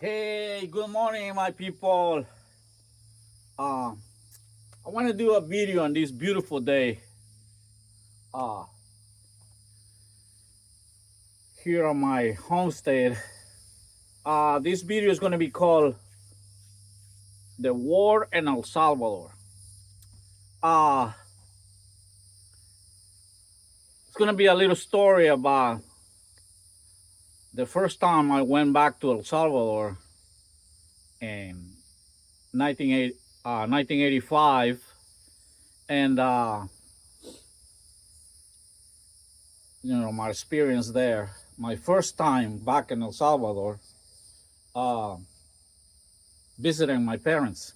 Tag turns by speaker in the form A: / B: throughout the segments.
A: Hey, good morning, my people. Uh, I want to do a video on this beautiful day uh, here on my homestead. This video is going to be called The War in El Salvador. Uh, it's going to be a little story about the first time I went back to El Salvador in 1985. And, my experience there. My first time back in El Salvador. Uh, Visiting my parents.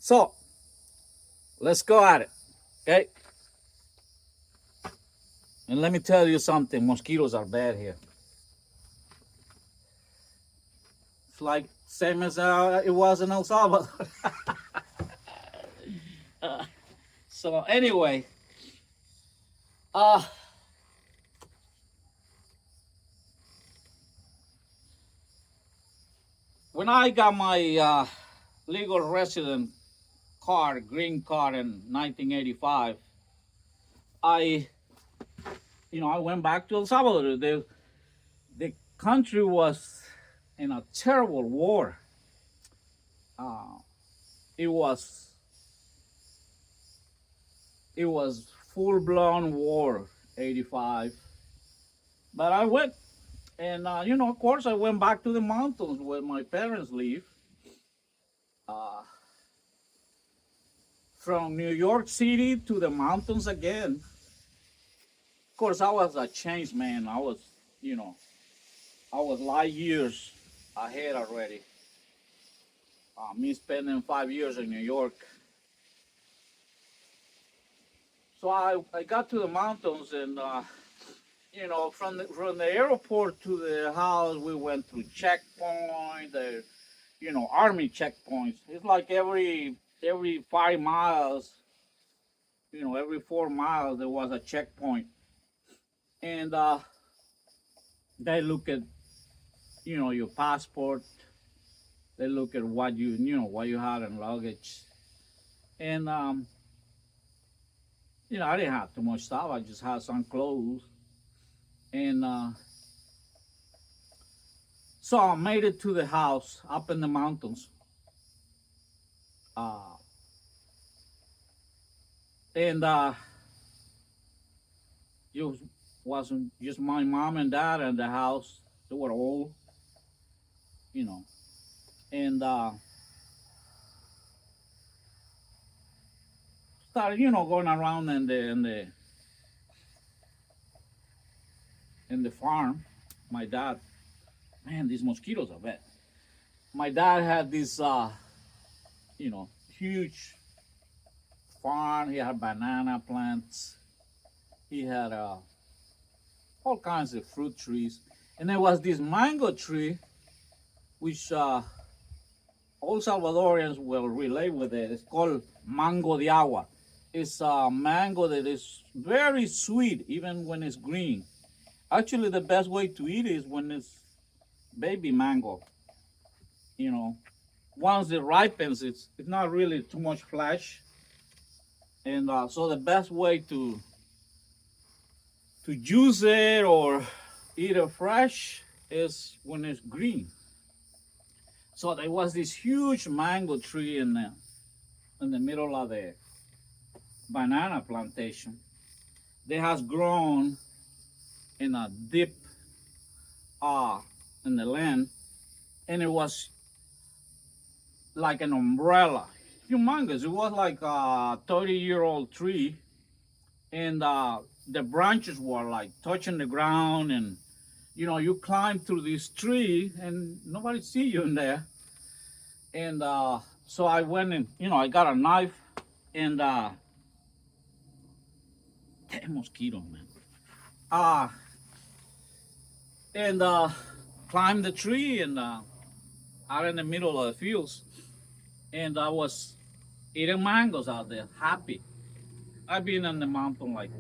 A: So let's go at it, okay? And let me tell you something: mosquitoes are bad here. It's like same as it was in El Salvador. uh, so anyway, uh, when I got my legal resident card, green card in 1985, I, I went back to El Salvador. The country was in a terrible war. Uh, it was it was full blown war, 85. But I went, and of course, I went back to the mountains where my parents live. Uh, from New York City to the mountains again. Of course, I was a changed man. You know, I was light years ahead already. Me spending 5 years in New York. So I got to the mountains, and from the airport to the house, we went through checkpoint, army checkpoints. It's like every 5 miles, every 4 miles there was a checkpoint, and they look at your passport. They look at what you had in luggage, and I didn't have too much stuff. I just had some clothes, and so I made it to the house up in the mountains. Uh, and It wasn't just my mom and dad in the house. They were old, you know, and started, going around in the farm. My dad, man, these mosquitoes are bad. My dad had this, huge farm. He had banana plants. He had all kinds of fruit trees, and there was this mango tree, which all Salvadorians will relate with it. It's called mango de agua. It's a mango that is very sweet, even when it's green. Actually, the best way to eat it is when it's baby mango. You know, once it ripens, it's not really too much flesh, and so the best way to juice it or eat it fresh is when it's green. So there was this huge mango tree in the middle of the banana plantation. They has grown in a deep in the land, and it was like an umbrella, humongous. It was like a 30-year-old tree, and the branches were like touching the ground, and you climb through this tree, and nobody see you in there. And so I went and I got a knife, and damn mosquito, man. Uh, and climbed the tree and out in the middle of the fields, and I was eating mangoes out there, happy. I've been on the mountain like,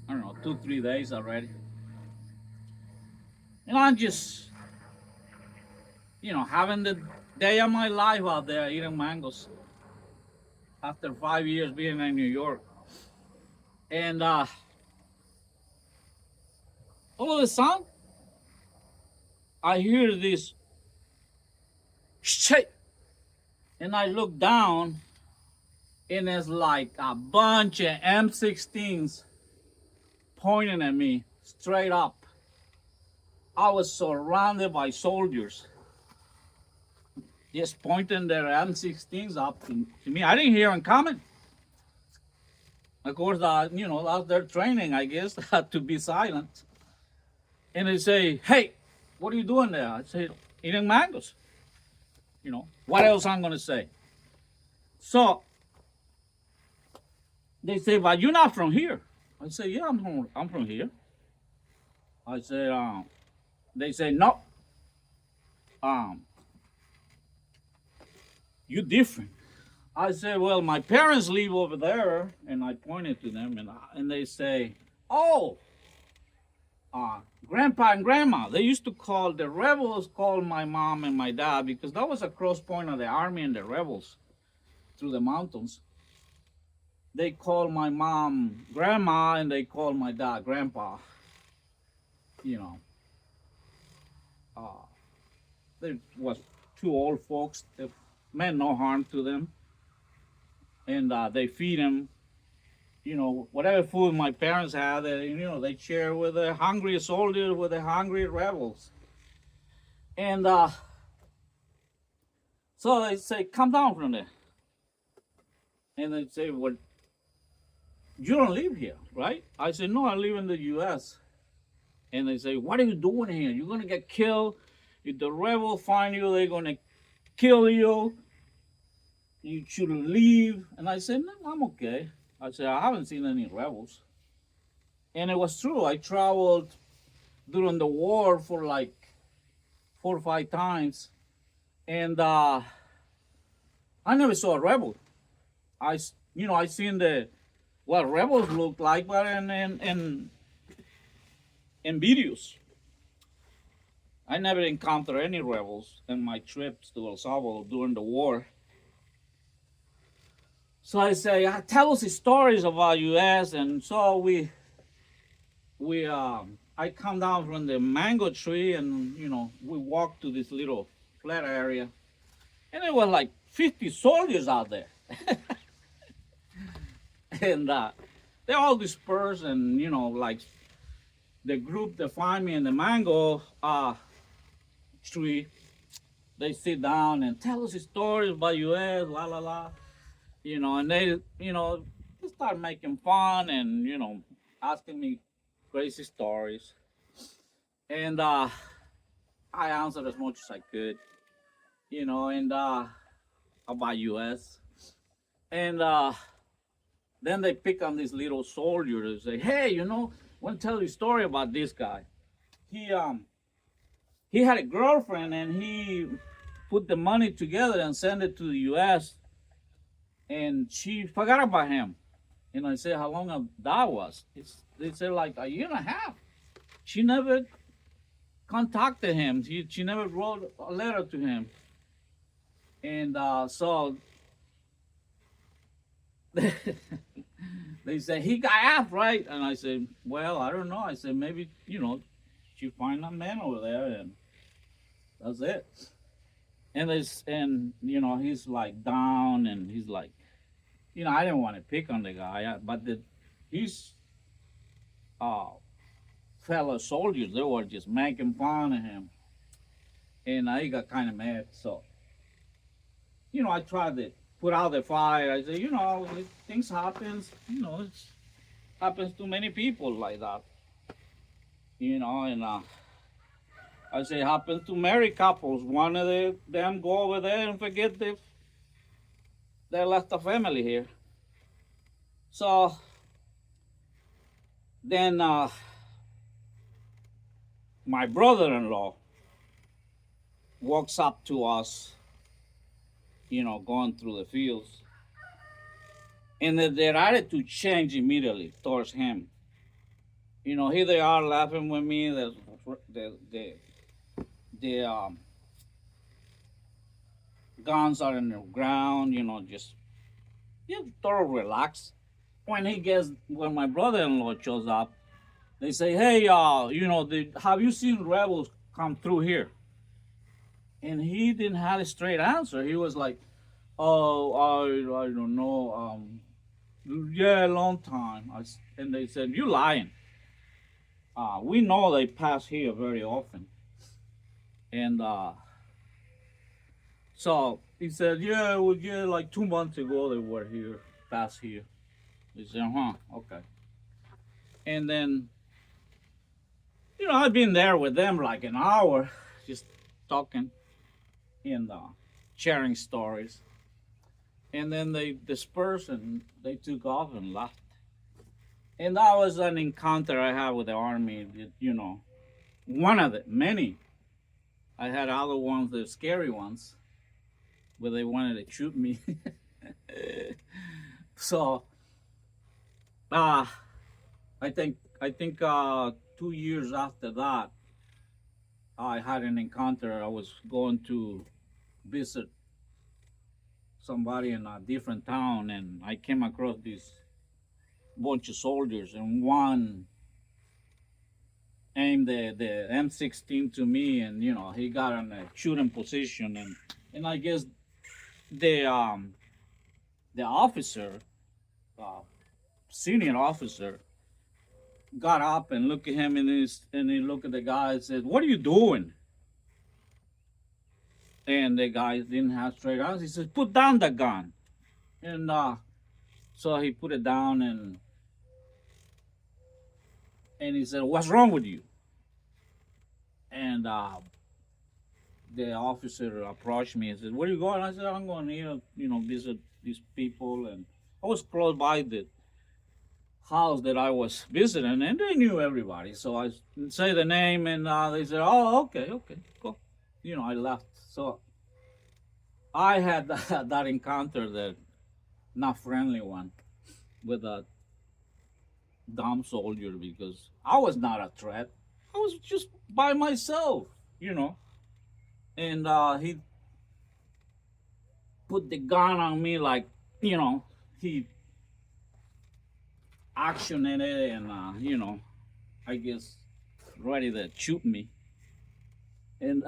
A: I don't know, 2 3 days already, and I'm just having the day of my life out there eating mangoes after 5 years being in New York. And all of a sudden, I hear this shit, and I look down, and it's like a bunch of M16s pointing at me straight up. I was surrounded by soldiers, just pointing their M16s up to me. I didn't hear them coming. Of course, that's their training, I guess, to be silent. And they say, "Hey, what are you doing there?" I say, "Eating mangoes." What else I'm gonna say? So they say, "But you're not from here." I say, "Yeah, I'm from here." I said, they say, "No, um, you different." I said, "Well, my parents live over there," and I pointed to them, and they say, "Oh, grandpa and grandma." They used to call the rebels, call my mom and my dad, because that was a cross point of the army and the rebels through the mountains. They call my mom grandma, and they call my dad grandpa. You know, uh, there was two old folks that meant no harm to them, and they feed them. Whatever food my parents had, they share with the hungry soldiers, with the hungry rebels. And so they say, "Come down from there." And they say, "Well, you don't live here, right?" I said, "No, I live in the U.S." And they say, "What are you doing here? You're going to get killed. If the rebels find you, they're going to kill you. You should leave." And I said, "No, I'm okay." I said, "I haven't seen any rebels." And it was true. I traveled during the war for like 4 or 5 times. And I never saw a rebel. I seen what rebels look like, but in videos. I never encountered any rebels in my trips to El Salvador during the war. So I say, tell us the stories about U.S. And so I come down from the mango tree, and we walk to this little flat area, and there were like 50 soldiers out there. And they all dispersed, and like the group that find me in the mango tree, they sit down and tell us stories about us, la la la, and they start making fun, and asking me crazy stories. And I answered as much as I could, and about us. And then they pick on this little soldier and say, "Hey, want to tell you a story about this guy. He had a girlfriend, and he put the money together and sent it to the U.S., and she forgot about him." And I said, "How long that was?" They said like a year and a half. She never contacted him. She never wrote a letter to him. And so they said, "He got out, right?" And I said, "Well, I don't know." I said, "Maybe, she find a man over there, and that's it." And he's like down, and he's like, I didn't want to pick on the guy, but his uh, fellow soldiers, they were just making fun of him, and I got kind of mad. So, I tried to put out the fire. I said, things happens. It happens to many people like that. And I say it happens to married couples. One of them go over there and forget they left a family here. So then my brother-in-law walks up to us, going through the fields, and their attitude changed immediately towards him. Here they are laughing with me. The guns are in the ground, just thorough relax. When my brother-in-law shows up, they say, "Hey, have you seen rebels come through here?" And he didn't have a straight answer. He was like, "Oh, I don't know. Yeah, a long time." And they said, "You lying? We know they pass here very often." And so he said, "Yeah, well, yeah, like 2 months ago they were here, past here." He said, "Huh, okay." And then, I've been there with them like an hour, just talking and sharing stories. And then they dispersed and they took off and left. And that was an encounter I had with the army. One of the many. I had other ones, the scary ones, where they wanted to shoot me. So, uh, I think 2 years after that, I had an encounter. I was going to visit somebody in a different town, and I came across this bunch of soldiers, and one aimed the M16 to me, and he got in a shooting position, and I guess the um the officer, uh, senior officer, got up and looked at him, and he looked at the guy and said, "What are you doing?" And the guy didn't have straight eyes. He said, "Put down the gun." And so he put it down, and he said, "What's wrong with you?" And the officer approached me and said, "Where are you going?" I said, "I'm going here, visit these people." And I was close by the house that I was visiting, and they knew everybody. So I say the name, and they said, "Oh, okay, okay, cool." I left. So I had that encounter, that not friendly one, with a dumb soldier, because I was not a threat. I was just by myself, you know. And he put the gun on me like, he actioned it, and I guess ready to shoot me. And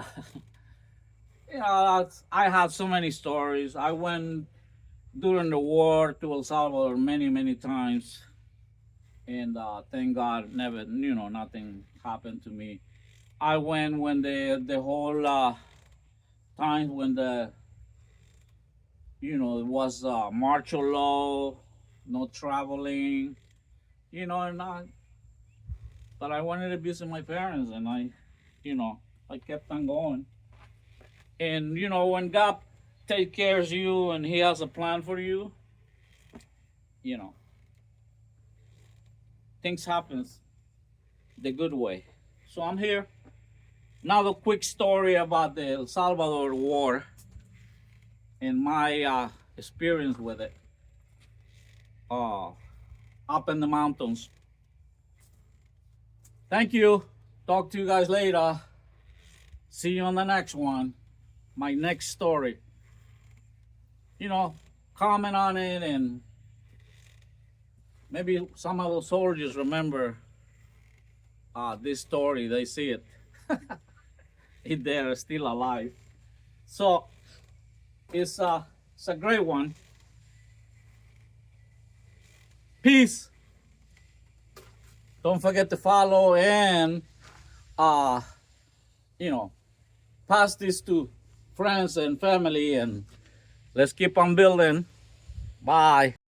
A: I have so many stories. I went during the war to El Salvador many, many times, and thank God, never, nothing happened to me. I went when the whole time when it was martial law, no traveling, and but I wanted to visit my parents, and you know, I kept on going. And when God takes care of you and He has a plan for you, you know, things happens the good way. So I'm here. Another quick story about the El Salvador War and my experience with it. Uh, Up in the mountains. Thank you. Talk to you guys later. See you on the next one. My next story. Comment on it, and maybe some of the soldiers remember this story. They see it. If they're still alive. So it's a great one. Peace. Don't forget to follow, and uh, you know, pass this to friends and family, and let's keep on building. Bye.